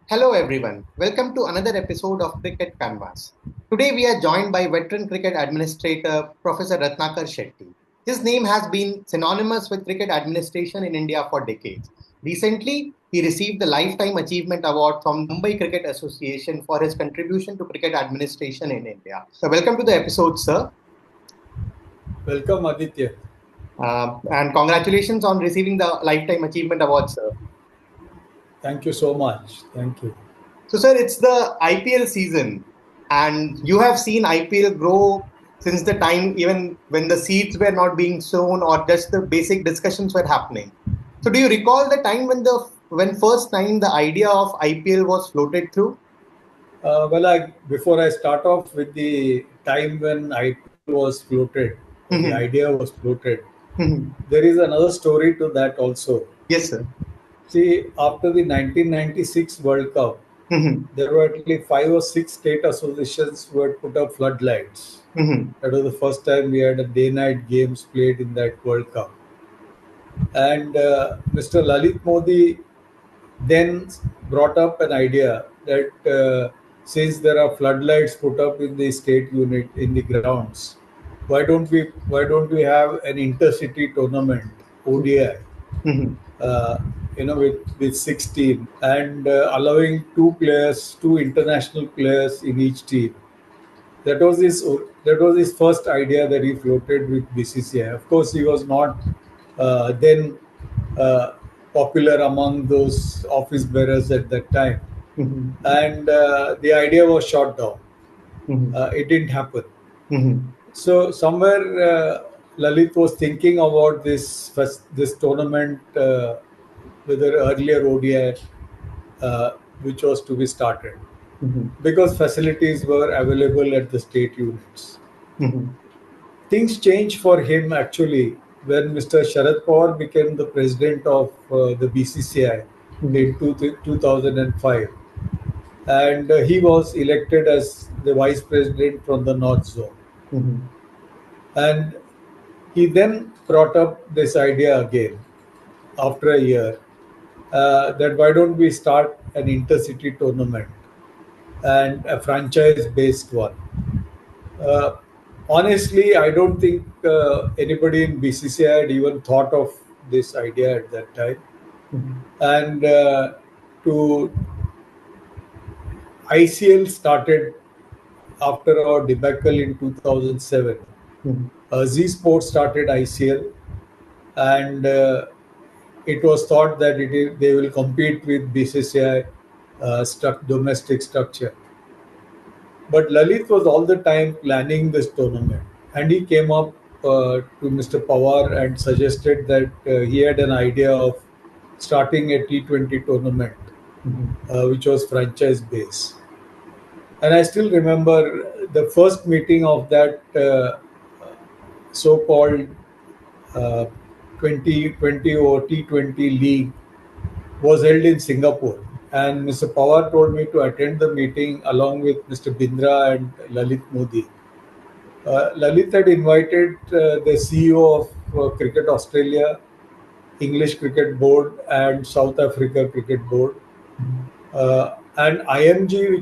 Hello everyone, welcome to another episode of Cricket Canvas. Today we are joined by veteran cricket administrator Professor Ratnakar Shetty. His name has been synonymous with cricket administration in India for decades. Recently, he received the Lifetime Achievement Award from Mumbai Cricket Association for his contribution to cricket administration in India. So welcome to the episode, sir. Welcome, Aditya. And congratulations on receiving the Lifetime Achievement Award, sir. Thank you so much. Thank you. So, sir, it's the IPL season, and you have seen IPL grow since the time even when the seeds were not being sown or just the basic discussions were happening. So, do you recall the time when first time the idea of IPL was floated through? Before I start off with the time when IPL was floated, the idea was floated, there is another story to that also. Yes, sir. See, after the 1996 World Cup, there were at least 5 or 6 state associations who had put up floodlights. That was the first time we had a day-night games played in that World Cup. And Mr. Lalit Modi then brought up an idea that since there are floodlights put up in the state unit in the grounds, why don't we have an intercity tournament ODI? With 16 and allowing two international players in each team. That was his first idea that he floated with BCCI. Of course, he was not then popular among those office bearers at that time, and the idea was shot down. It didn't happen. So somewhere Lalit was thinking about this tournament with an earlier ODI, which was to be started because facilities were available at the state units. Things changed for him actually when Mr. Sharad Pawar became the president of the BCCI in 2005, and he was elected as the vice president from the North Zone. And he then brought up this idea again after a year that why don't we start an intercity tournament and a franchise-based one. Honestly, I don't think anybody in BCCI had even thought of this idea at that time. And to ICL started after our debacle in 2007. Z Sports started ICL, and it was thought that they will compete with BCCI domestic structure. But Lalit was all the time planning this tournament, and he came up to Mr. Pawar and suggested that he had an idea of starting a T20 tournament, which was franchise based. And I still remember the first meeting of that so-called 2020 or T20 league was held in Singapore. And Mr. Pawar told me to attend the meeting along with Mr. Bindra and Lalit Modi. Lalit had invited the CEO of Cricket Australia, English Cricket Board, and South Africa Cricket Board, and IMG,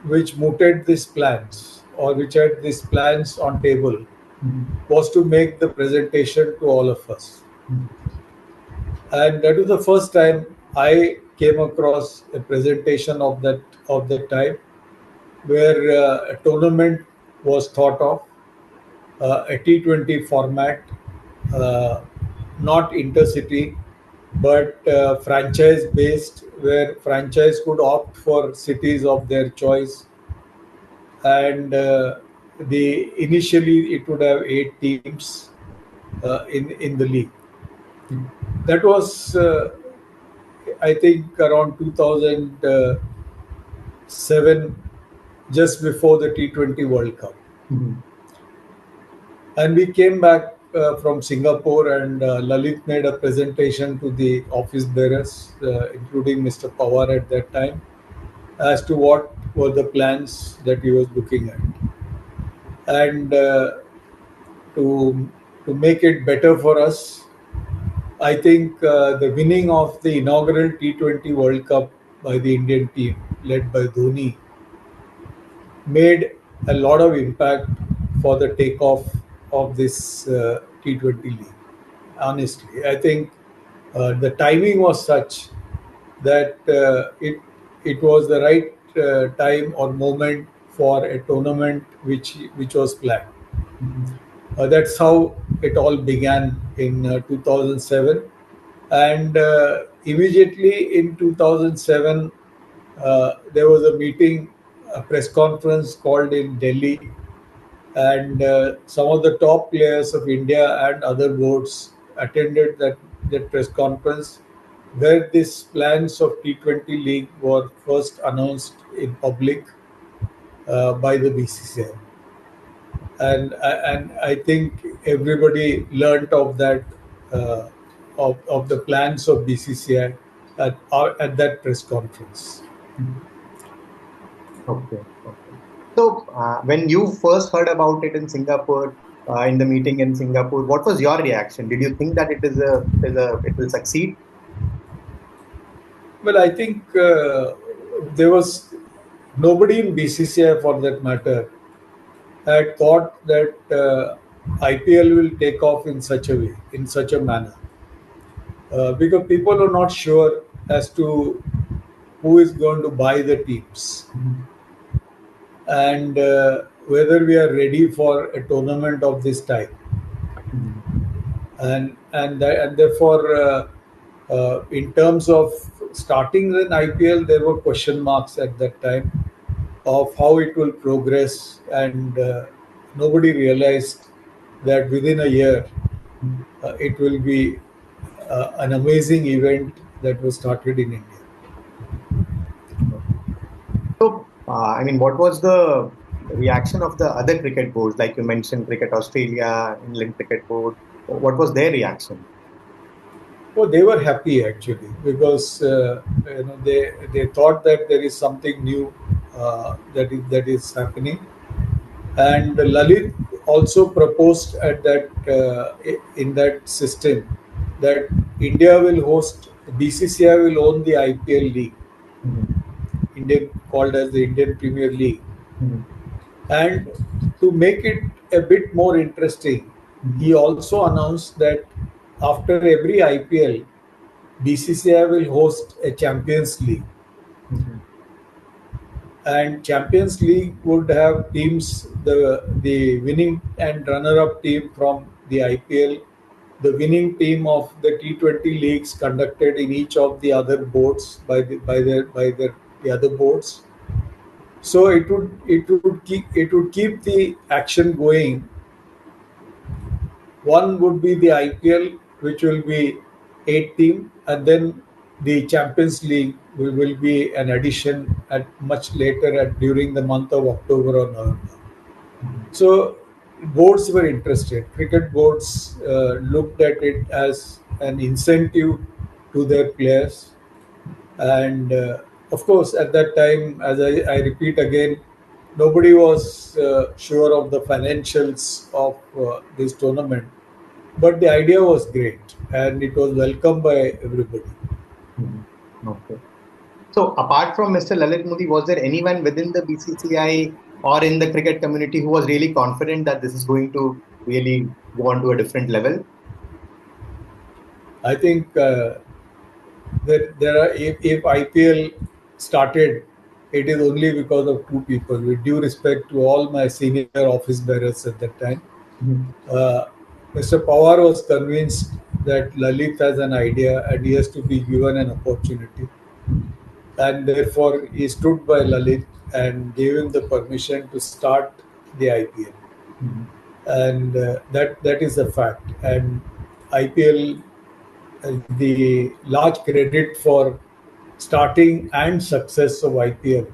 which mooted these plans or which had these plans on table, was to make the presentation to all of us. And that was the first time I came across a presentation of that type, where a tournament was thought of, a T20 format, not intercity, but franchise based, where franchise could opt for cities of their choice, and initially it would have 8 teams in the league. That was I think around 2007, just before the T20 World Cup. And we came back from Singapore, and Lalit made a presentation to the office bearers, including Mr. Pawar at that time, as to what were the plans that he was looking at. And to make it better for us, I think the winning of the inaugural T20 World Cup by the Indian team led by Dhoni made a lot of impact for the takeoff of this T20 league. Honestly, I think the timing was such that it was the right time or moment for a tournament which was planned. That's how it all began in 2007, and immediately in 2007 there was a meeting, a press conference called in Delhi, and some of the top players of India and other boards attended that press conference where these plans of T20 league were first announced in public by the BCCI. And I think everybody learnt of that of the plans of BCCI at that press conference. Okay. Okay. So, when you first heard about it in Singapore, in the meeting in Singapore, what was your reaction? Did you think that it will succeed? Well, I think there was nobody in BCCI, for that matter, had thought that IPL will take off in such a way, in such a manner, because people are not sure as to who is going to buy the teams and whether we are ready for a tournament of this type, and therefore, in terms of starting an IPL, there were question marks at that time of how it will progress, and nobody realized that within a year it will be an amazing event that was started in India. So, I mean, what was the reaction of the other cricket boards, like you mentioned, Cricket Australia, England Cricket Board? What was their reaction? Oh, they were happy actually because they thought that there is something new that is happening, and Lalit also proposed at that in that system that India will host, BCCI will own the IPL league, Indian called as the Indian Premier League, and to make it a bit more interesting, he also announced that after every IPL, BCCI will host a Champions League, and Champions League would have teams, the winning and runner-up team from the IPL, the winning team of the T20 leagues conducted in each of the other boards by the other boards. So it would keep the action going. One would be the IPL, which will be 8 team, and then the Champions League will be an addition at much later during the month of October or November. So boards were interested. Cricket boards looked at it as an incentive to their players, and of course, at that time, as I repeat again, nobody was sure of the financials of this tournament, but the idea was great and it was welcomed by everybody. Okay. So, apart from Mr. Lalit Modi, was there anyone within the BCCI or in the cricket community who was really confident that this is going to really go on to a different level? I think that if IPL started, it is only because of two people. With due respect to all my senior office bearers at that time, uh, Mr. Pawar was convinced that Lalit has an idea and he has to be given an opportunity, and therefore he stood by Lalit and gave him the permission to start the IPL, and that is a fact. And IPL, the large credit for starting and success of IPL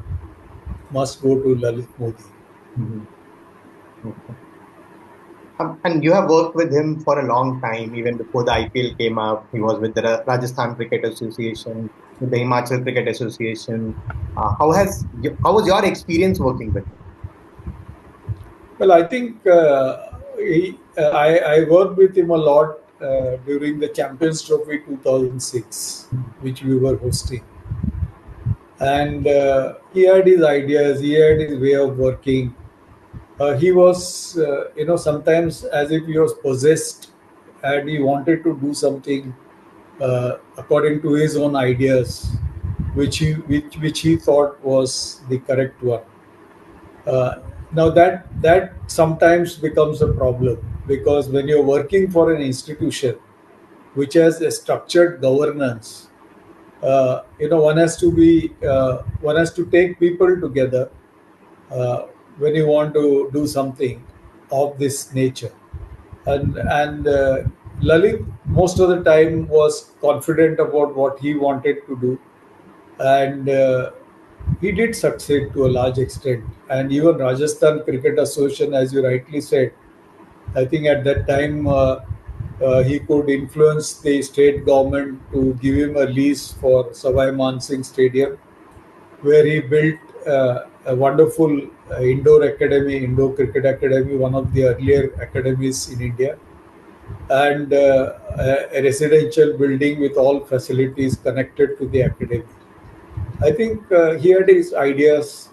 must go to Lalit Modi. Okay. And you have worked with him for a long time, even before the IPL came up. He was with the Rajasthan Cricket Association, with the Himachal Cricket Association. How was your experience working with him? Well, I think I worked with him a lot during the Champions Trophy 2006, which we were hosting. and he had his ideas, he had his way of working. He was, sometimes as if he was possessed, and he wanted to do something according to his own ideas, which he thought was the correct one. Uh, Now that sometimes becomes a problem, because when you're working for an institution which has a structured governance, one has to take people together uh, when you want to do something of this nature. And Lalit most of the time was confident about what he wanted to do, and he did succeed to a large extent. And even Rajasthan Cricket Association, as you rightly said, I think at that time he could influence the state government to give him a lease for Savai Mansingh Stadium, where he built a wonderful indoor cricket academy, one of the earlier academies in India, and a residential building with all facilities connected to the academy. I think he had his ideas.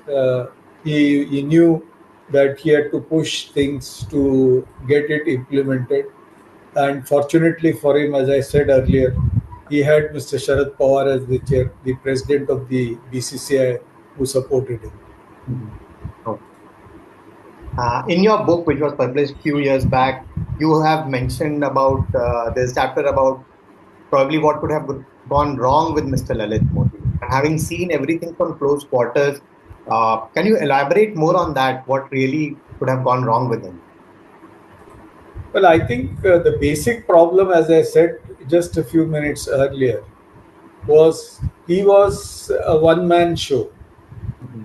He knew that he had to push things to get it implemented. And fortunately for him, as I said earlier, he had Mr. Sharad Pawar as the chair, the president of the BCCI, who supported him. Mhm. Okay. In your book, which was published few years back, you have mentioned about this chapter about probably what could have gone wrong with Mr. Lalit Modi. And having seen everything from close quarters, can you elaborate more on that? What really could have gone wrong with him? Well, I think the basic problem, as I said just a few minutes earlier, was he was a one man show, Mhm.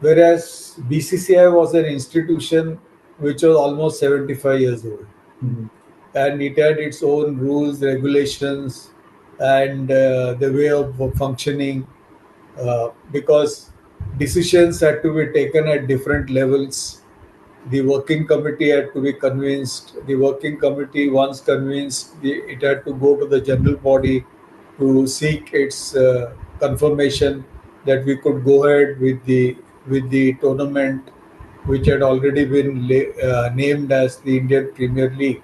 whereas BCCI was an institution which was almost 75 years old, Mhm. and it had its own rules, regulations, and the way of functioning, because decisions had to be taken at different levels. The working committee had to be convinced. The working committee, once convinced, it had to go to the general body to seek its confirmation that we could go ahead with the tournament, which had already been named as the Indian Premier League.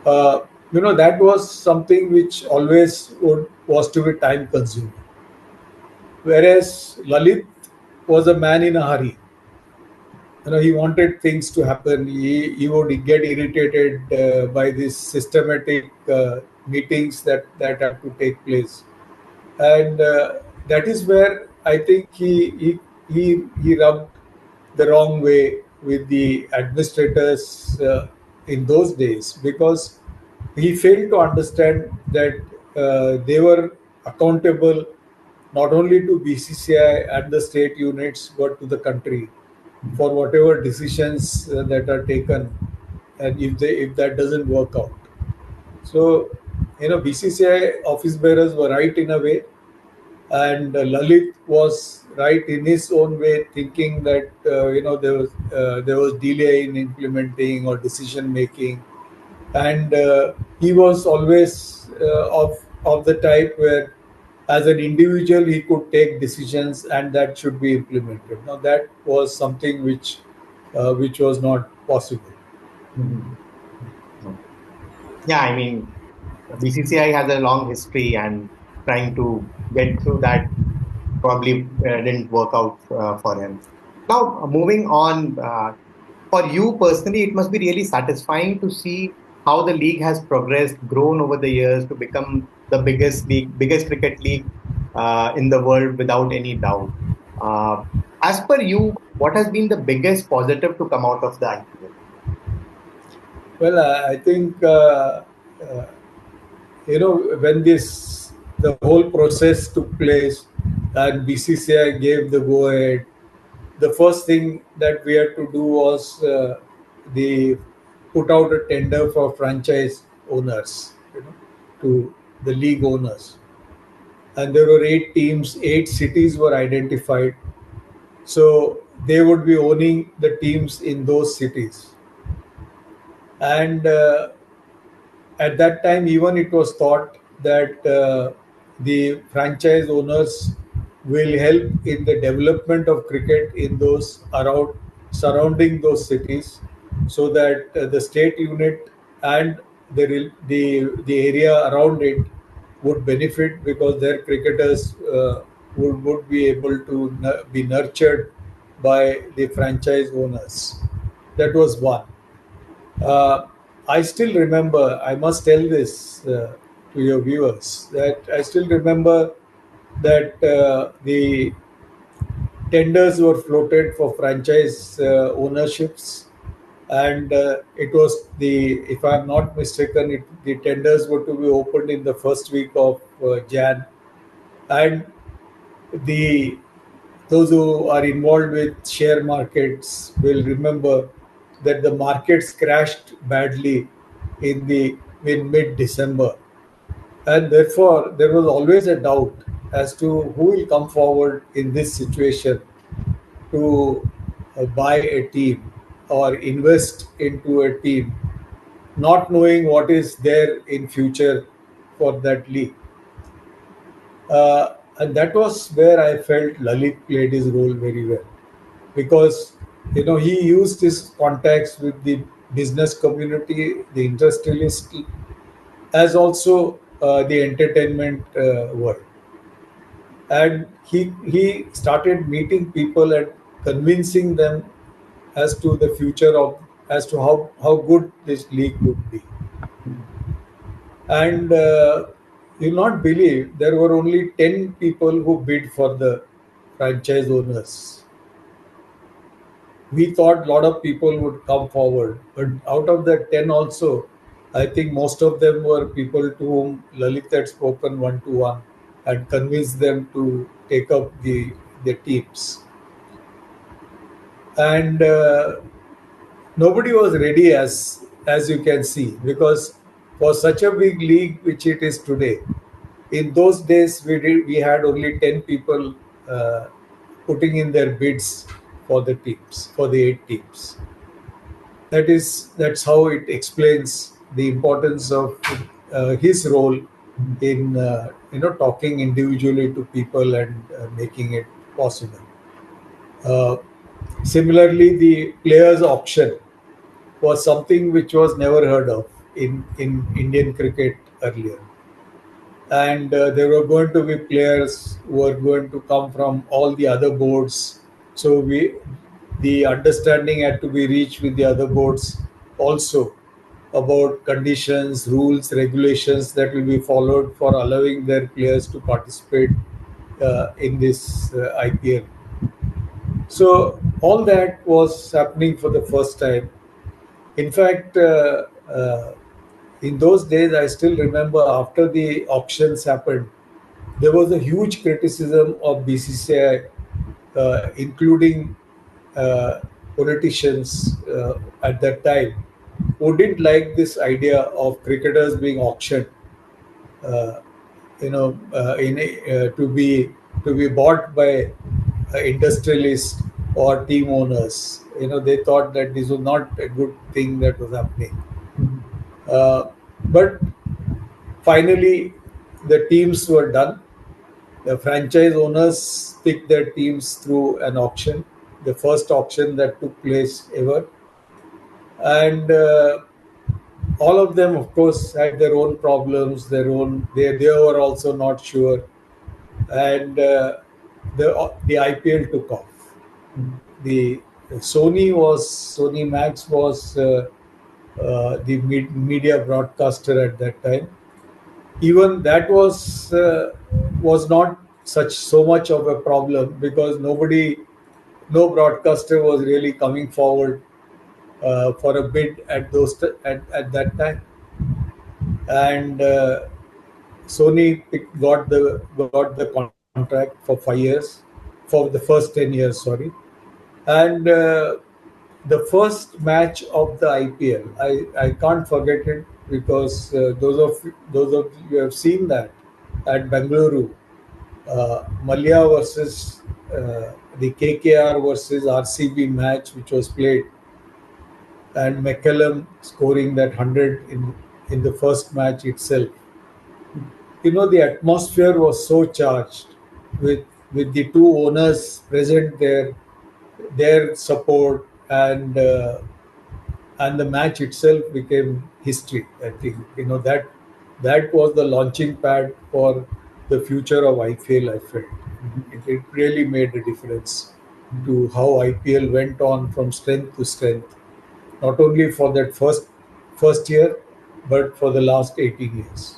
uh, that was something which always was to be time consuming, whereas Lalit was a man in a hurry. He wanted things to happen. He would get irritated by these systematic meetings that have to take place, and that is where I think he rubbed the wrong way with the administrators in those days, because he failed to understand that they were accountable not only to BCCI and the state units, but to the country for whatever decisions that are taken, and if that doesn't work out. So, BCCI office bearers were right in a way, and Lalit was right in his own way, thinking that there was delay in implementing or decision making, and he was always of the type where, as an individual, he could take decisions and that should be implemented. Now that was something which was not possible. Mhm. Okay. Yeah, I mean, BCCI has a long history, and trying to get through that probably didn't work out for him. Now, moving on, for you personally, it must be really satisfying to see how the league has progressed, grown over the years to become the biggest league, biggest cricket league in the world without any doubt. Uh, as per you, what has been the biggest positive to come out of the IPL? Well, I think uh, when this the whole process took place and BCCI gave the go ahead, the first thing that we had to do was the put out a tender for franchise owners, to the league owners, and there were 8 teams, 8 cities were identified, so they would be owning the teams in those cities. And at that time, even it was thought that the franchise owners will help in the development of cricket in those around surrounding those cities, so that the state unit and the area around it would benefit, because their cricketers would be able to be nurtured by the franchise owners. That was one. uh, I still remember, I must tell this to your viewers, that I still remember that the tenders were floated for franchise ownerships, and it was if I'm not mistaken, the tenders were to be opened in the first week of Jan, and the those who are involved with share markets will remember that the markets crashed badly in mid December, and therefore there was always a doubt as to who will come forward in this situation to buy a team or invest into a team, not knowing what is there in future for that league. And that was where I felt Lalit played his role very well, because he used his contacts with the business community, the industrialist, as also the entertainment world, and he started meeting people and convincing them as to the future of as to how good this league would be. And you'll not believe there were only 10 people who bid for the franchise owners. We thought a lot of people would come forward, but out of the 10 also, I think most of them were people to whom Lalit had spoken one to one and convinced them to take up the teams. And nobody was ready, as you can see, because for such a big league which it is today, in those days we had only 10 people putting in their bids for the teams, for the 8 teams. That's how it explains the importance of his role in talking individually to people and making it possible. uh, Similarly, the players auction was something which was never heard of in Indian cricket earlier. And there were going to be players who were going to come from all the other boards. So the understanding had to be reached with the other boards also about conditions, rules, regulations that will be followed for allowing their players to participate in this IPL. So all that was happening for the first time. In fact, in those days, I still remember after the auctions happened, there was a huge criticism of BCCI, including uh, politicians at that time, who didn't like this idea of cricketers being auctioned, uh, to be bought by industrialists or team owners. They thought that this was not a good thing that was happening. But finally, the teams were done. The franchise owners picked their teams through an auction, the first auction that took place ever. And all of them, of course, had their own problems, they were also not sure. And the IPL took off. The Sony Max was the media broadcaster at that time. Even that was not so much of a problem, because no broadcaster was really coming forward for a bid at that time. And Sony got the contract for 5 years, for the first 10 years, sorry. And the first match of the IPL, I can't forget it, because those of you have seen that at Bengaluru, Malia versus the KKR versus RCB match, which was played, and McCallum scoring that 100 in the first match itself. The atmosphere was so charged with with the two owners present there, their support, and the match itself became history. I think that was the launching pad for the future of IPL. I felt it really made a difference to how IPL went on from strength to strength, not only for that first year, but for the last 18 years.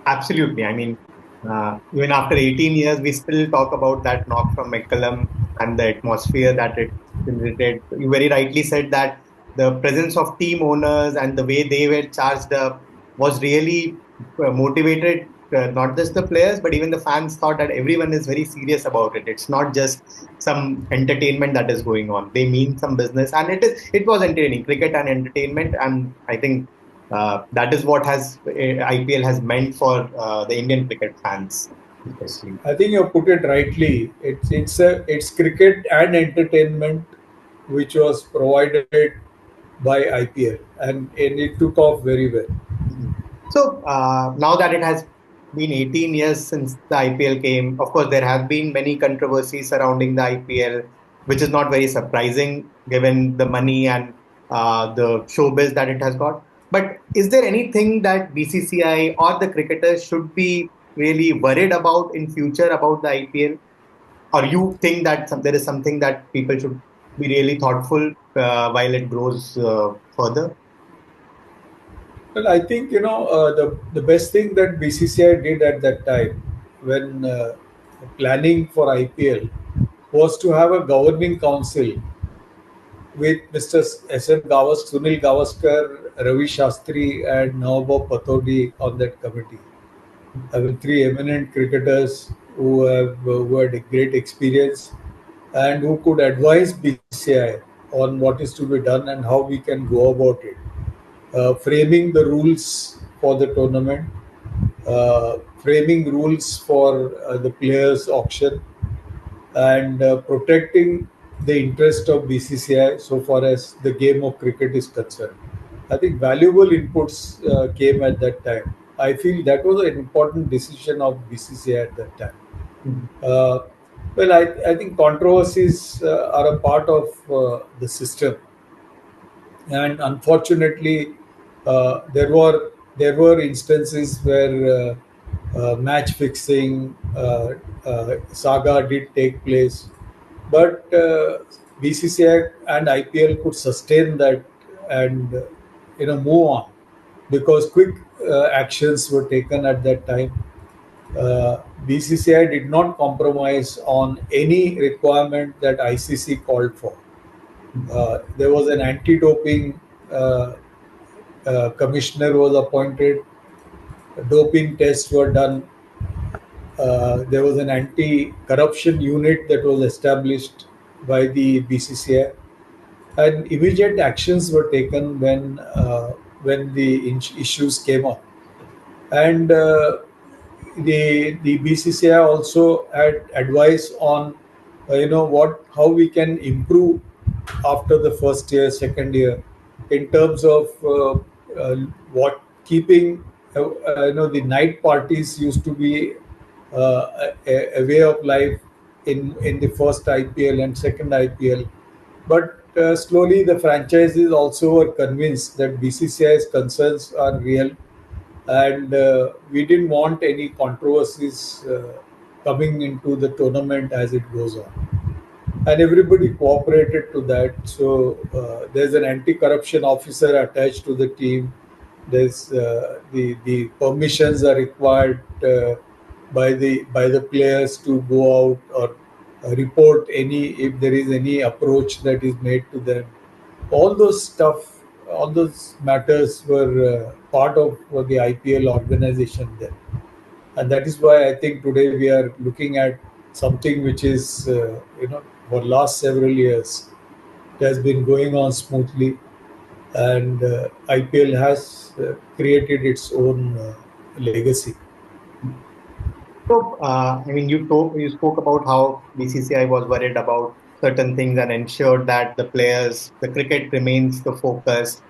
Absolutely. I mean, even after 18 years, we still talk about that knock from McCallum and the atmosphere that it generated. You very rightly said that the presence of team owners and the way they were charged up was really motivated. Not just the players, but even the fans thought that everyone is very serious about it. It's not just some entertainment that is going on. They mean some business, and it was entertaining, cricket and entertainment. And I think that is what has IPL has meant for the Indian cricket fans, especially. I think you put it rightly. It's cricket and entertainment which was provided by IPL, and it took off very well. Mhm. So now that it has been 18 years since the IPL came, of course, there have been many controversies surrounding the IPL, which is not very surprising given the money and the showbiz that it has got. But is there anything that BCCI or the cricketers should be really worried about in future about the IPL? Or you think that there is something that people should be really thoughtful while it grows further? Well, I think the best thing that BCCI did at that time when planning for IPL was to have a governing council with Mr. S.M. Sunil Gavaskar, Ravi Shastri, and Nawab Patodi on that committee. I mean, three eminent cricketers who had a great experience and who could advise BCCI on what is to be done and how we can go about it. Framing the rules for the tournament, framing rules for the players' auction, and protecting the interest of BCCI so far as the game of cricket is concerned. I think valuable inputs came at that time. I feel that was an important decision of BCCI at that time. Mhm. Uh, I think controversies are a part of the system, and unfortunately, there were instances where match fixing saga did take place, but BCCI and IPL could sustain that and move on because quick actions were taken at that time. BCCI did not compromise on any requirement that ICC called for. There was an anti-doping commissioner was appointed. Doping tests were done. There was an anti-corruption unit that was established by the BCCI, and immediate actions were taken when the issues came up. And the BCCI also had advice on what how we can improve after the first year, second year, in terms of what keeping the night parties used to be a way of life in the first IPL and second IPL, but slowly the franchises also were convinced that BCCI's concerns are real, and we didn't want any controversies coming into the tournament as it goes on. And everybody cooperated to that. So there's an anti-corruption officer attached to the team. There's the permissions are required by the players to go out or report any if there is any approach that is made to them. All those stuff, all those matters were part of the IPL organization then, and that is why I think today we are looking at something which is for last several years it has been going on smoothly, and IPL has created its own legacy. So, I mean, you spoke about how BCCI was worried about certain things and ensured that the players, the cricket remains the focus.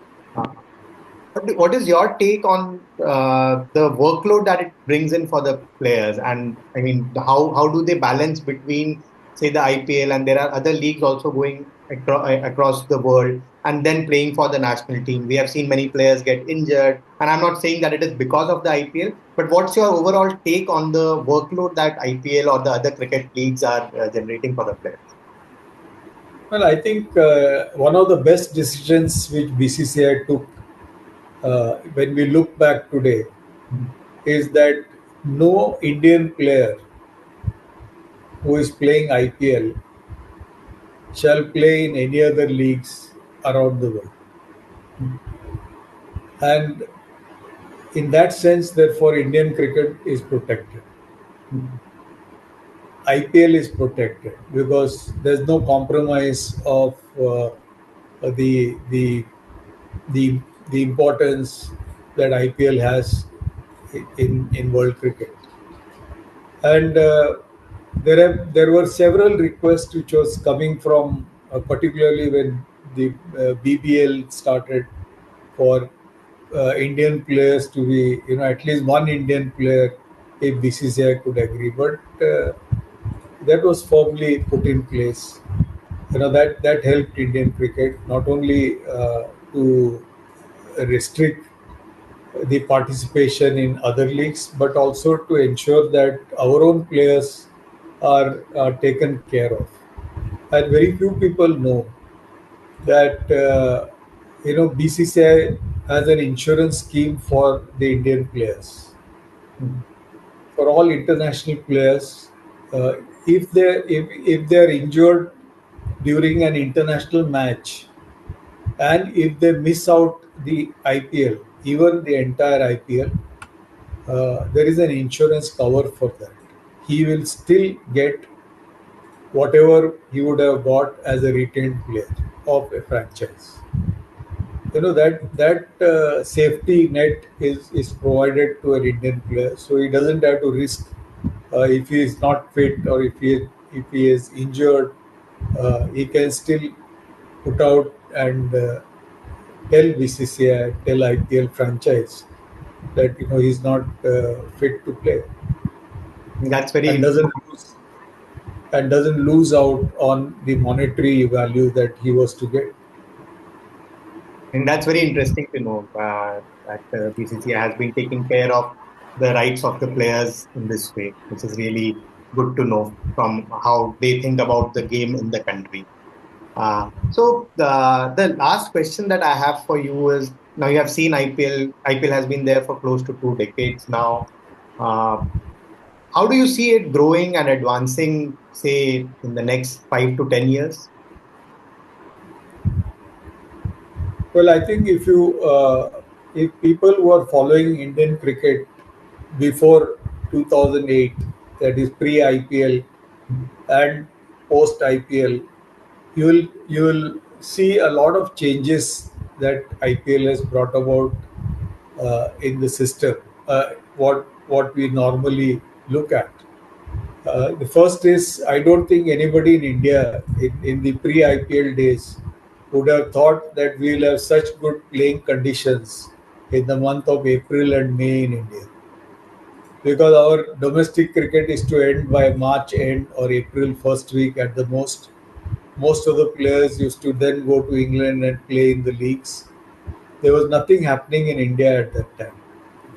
What is your take on the workload that it brings in for the players? And I mean, how do they balance between, say, the IPL, and there are other leagues also going across the world, and then playing for the national team? We have seen many players get injured, and I'm not saying that it is because of the IPL, but what's your overall take on the workload that IPL or the other cricket leagues are generating for the players? Well, I think one of the best decisions which BCCI took when we look back today is that no Indian player who is playing IPL shall play in any other leagues around the world. And in that sense, therefore, Indian cricket is protected. IPL is protected because there's no compromise of the the the the importance that IPL has in world cricket. And there were several requests which was coming from particularly when the BBL started for Indian players to be, at least one Indian player, if BCCI could agree. But that was firmly put in place. That helped Indian cricket not only to restrict the participation in other leagues, but also to ensure that our own players are taken care of. And very few people know that BCCI has an insurance scheme for the Indian players. For all international players, if they are injured during an international match, and if they miss out the IPL, even the entire IPL, there is an insurance cover for that. He will still get whatever he would have got as a retained player of a franchise. That safety net is provided to an Indian player, so he doesn't have to risk if he is not fit or if he is injured, he can still put out and tell BCCI, tell IPL franchise that he's not fit to play That's very and doesn't lose out on the monetary value that he was to get. And that's very interesting to know that BCCI has been taking care of the rights of the players in this way, which is really good to know from how they think about the game in the country. So the last question that I have for you is, now you have seen IPL. IPL has been there for close to 2 decades now. Uh, how do you see it growing and advancing, say, in the next 5 to 10 years? Well, I think if people who are following Indian cricket before 2008, that is pre IPL and post IPL, you will see a lot of changes that IPL has brought about in the system. What we normally look at. The first is, I don't think anybody in India in the pre IPL days would have thought that we will have such good playing conditions in the month of April and May in India. Because our domestic cricket is to end by March end or April first week at the most. Most of the players used to then go to England and play in the leagues. There was nothing happening in India at that time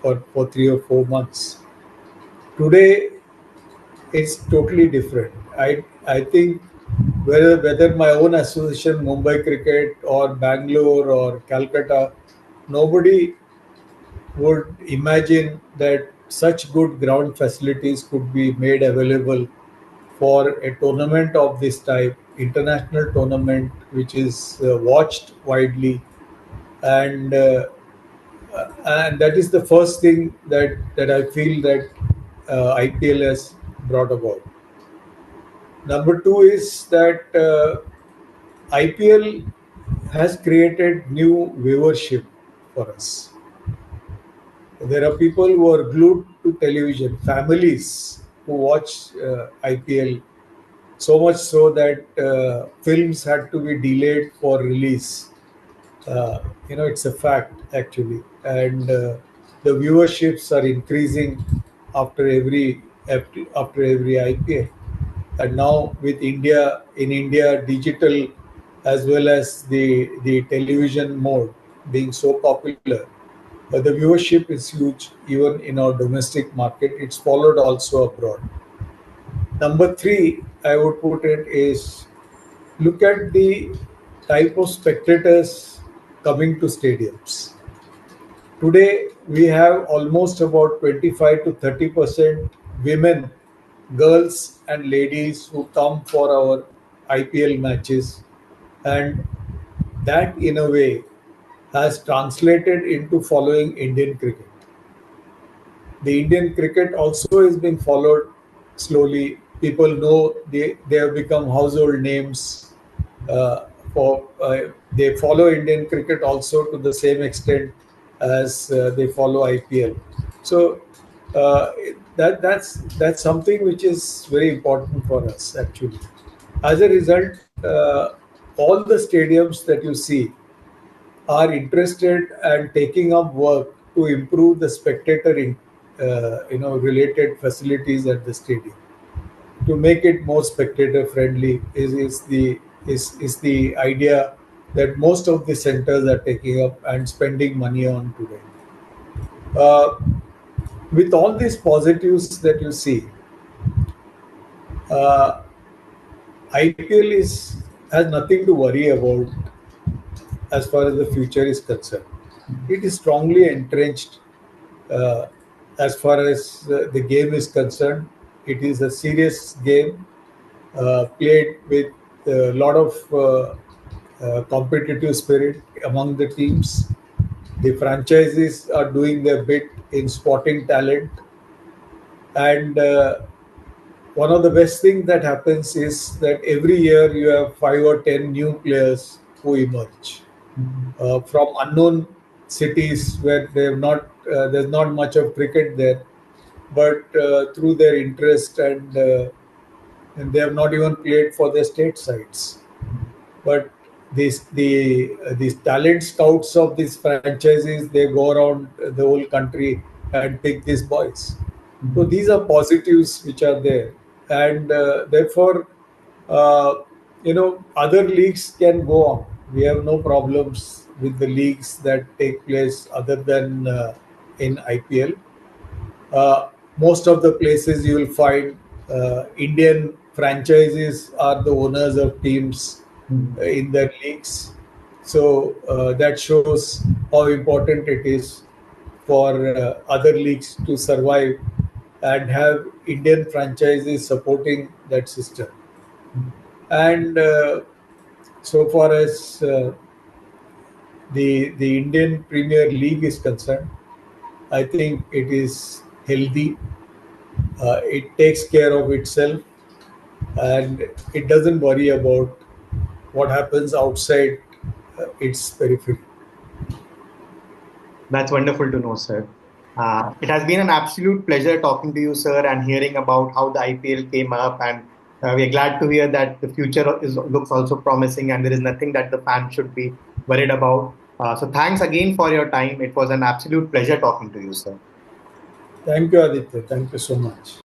for 3 or 4 months. Today, it's totally different. I think whether my own association, Mumbai Cricket or Bangalore or Calcutta, nobody would imagine that such good ground facilities could be made available for a tournament of this type, international tournament, which is watched widely, and that is the first thing that I feel that IPL has brought about. Number two is that IPL has created new viewership for us. There are people who are glued to television, families who watch IPL, so much so that films had to be delayed for release It's a fact actually, and the viewerships are increasing after every IPL. And now with India, digital as well as the television mode being so popular, the viewership is huge even in our domestic market. It's followed also abroad. Number three, I would put it is, look at the type of spectators coming to stadiums. Today, we have almost about 25 to 30% women, girls, and ladies who come for our IPL matches, and that, in a way, has translated into following Indian cricket. The Indian cricket also is being followed slowly. People know they have become household names. They follow Indian cricket also to the same extent as they follow IPL. So that's something which is very important for us actually. As a result, all the stadiums that you see are interested and taking up work to improve the spectator related facilities at the stadium to make it more spectator friendly is the idea that most of the centers are taking up and spending money on today. Uh, with all these positives that you see, uh, IPL has nothing to worry about as far as the future is concerned. It is strongly entrenched uh, as far as the game is concerned. It is a serious game played with a lot of competitive spirit among the teams. The franchises are doing their bit in spotting talent, and one of the best things that happens is that every year you have 5 or 10 new players who emerge from unknown cities where they have not there's not much of cricket there, but through their interest and they have not even played for their state sides. But these talent scouts of these franchises, they go around the whole country and pick these boys. So these are positives which are there, and therefore, uh, other leagues can go on. We have no problems with the leagues that take place other than in IPL. Most of the places you will find Indian franchises are the owners of teams in their leagues. So that shows how important it is for other leagues to survive and have Indian franchises supporting that system. And so far as the Indian Premier League is concerned, I think it is healthy. It takes care of itself, and it doesn't worry about what happens outside its periphery. That's wonderful to know, sir. It has been an absolute pleasure talking to you, sir, and hearing about how the IPL came up. And we are glad to hear that the future looks also promising, and there is nothing that the fans should be worried about. So, thanks again for your time. It was an absolute pleasure talking to you, sir. Thank you, Aditya. Thank you so much.